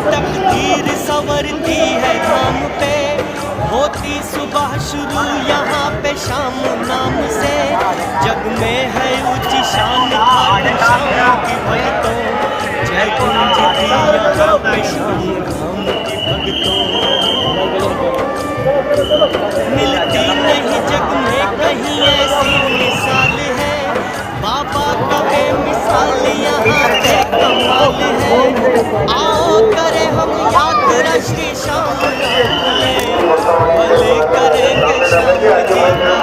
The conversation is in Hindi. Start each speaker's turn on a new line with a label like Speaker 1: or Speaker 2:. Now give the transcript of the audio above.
Speaker 1: तकदीर संवरती है धाम पे, होती सुबह शुरू यहाँ पे शाम नाम से। जग में है ऊंची शान खाटू श्याम की भक्तों, जय गूंजती यहाँ पे शाम धाम की भक्तों। मिलती नहीं जग में कहीं ऐसी मिसाल है, बाबा का बेमिसाल यहाँ पे कमाल है। आओ करे हम यात्रा श्री श्याम भले, भले करेंगे श्याम जी का।